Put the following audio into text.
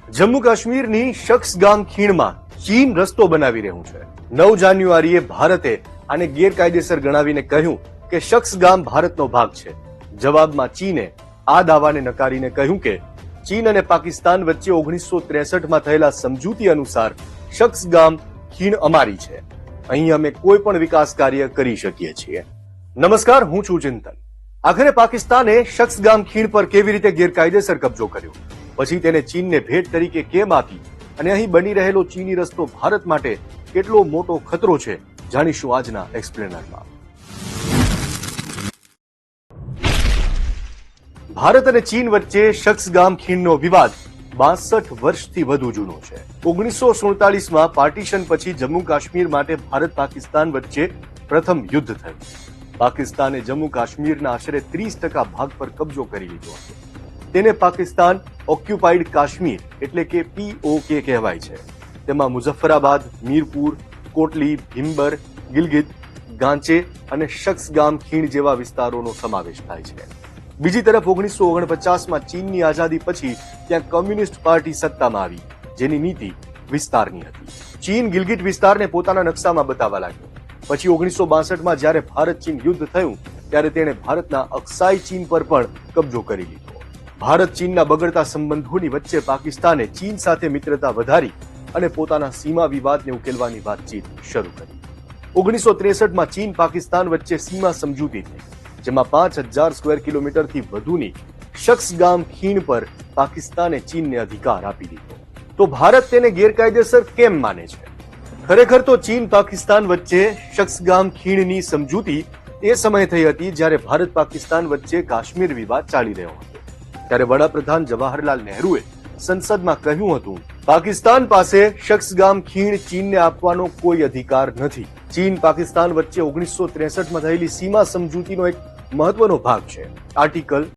જમ્મુ કાશ્મીરની શખ્સગામ ખીણમાં ચીન રસ્તો બનાવી રહ્યું છે। 9 જાન્યુઆરીએ ભારતે આને ગેરકાયદેસર ગણાવીને કહ્યું કે શખ્સગામ ભારતનો ભાગ છે। જવાબમાં ચીને આ દાવાને નકારીને કહ્યું કે ચીન અને પાકિસ્તાન વચ્ચે 1963માં થયેલા સમજૂતી અનુસાર શખ્સગામ ખીણ અમારી છે। અહીં અમે કોઈ પણ વિકાસ કાર્ય કરી શકીએ છીએ। નમસ્કાર, હું છું ચિંતન। આખરે પાકિસ્તાને શખ્સગામ ખીણ પર કેવી રીતે ગેરકાયદેસર કબજો કર્યો, પછી તેને ચીનને ભેટ તરીકે કેમ આપી અને અહીં બની રહેલો ચીની રસ્તો ભારત માટે કેટલો મોટો ખતરો છે, જાણીશું આજના એક્સપ્લેનરમાં। ભારત અને ચીન વચ્ચે શખ્સગામ ખીણનો વિવાદ 62 વર્ષથી વધુ જૂનો છે। 1947માં પાર્ટીશન પછી જમ્મુ કાશ્મીર માટે ભારત પાકિસ્તાન વચ્ચે પ્રથમ યુદ્ધ થયું। પાકિસ્તાને જમ્મુ કાશ્મીરના આશરે 30% ભાગ પર કબજો કરી લીધો હતો। તેને પાકિસ્તાન ઓક્યુપાઇડ કાશ્મીર એટલે કે POK કહેવાય છે। તેમાં મુઝફ્ફરાબાદ, મીરપુર, કોટલી, ભીમબર, ગિલગિત, ગાંચે અને શખ્સગામ ખીણ જેવા વિસ્તારોનો સમાવેશ થાય છે। બીજી તરફ 1949માં ચીનની આઝાદી પછી ત્યાં કમ્યુનિસ્ટ પાર્ટી સત્તામાં આવી, જેની નીતિ વિસ્તારની હતી। ચીન ગિલગિટ વિસ્તારને પોતાના નકશામાં બતાવવા લાગ્યો। પછી 1962માં જ્યારે ભારત ચીન યુદ્ધ થયું ત્યારે તેણે ભારતના અક્સાઈ ચીન પર પણ કબજો કરી લીધો। ભારત ચીનના બગડતા સંબંધોની વચ્ચે પાકિસ્તાને ચીન સાથે મિત્રતા વધારી અને પોતાના સીમા વિવાદને ઉકેલવાની વાતચીત શરૂ કરી। 1963માં ચીન પાકિસ્તાન વચ્ચે સીમા સમજૂતી થઈ, જેમાં 5000 સ્ક્વેર કિલોમીટરથી વધુની શખ્સગામ ખીણ પર પાકિસ્તાને ચીનને અધિકાર આપી દીધો। તો ભારત તેને ગેરકાયદેસર કેમ માને છે? ખરેખર તો ચીન પાકિસ્તાન વચ્ચે શખ્સગામ ખીણની સમજૂતી એ સમયે થઈ હતી જ્યારે ભારત પાકિસ્તાન વચ્ચે કાશ્મીર વિવાદ ચાલી રહ્યો હતો। ત્યારે વડાપ્રધાન જવાહરલાલ નહેરુએ સંસદમાં કહ્યું હતું, પાકિસ્તાન પાસે શખ્સગામ ખીણ ચીનને આપવાનો કોઈ અધિકાર નથી। ચીન પાકિસ્તાન વચ્ચે 1963માં થયેલી સીમા સમજૂતીનો એક મહત્વનો ભાગ છે। આર્ટિકલ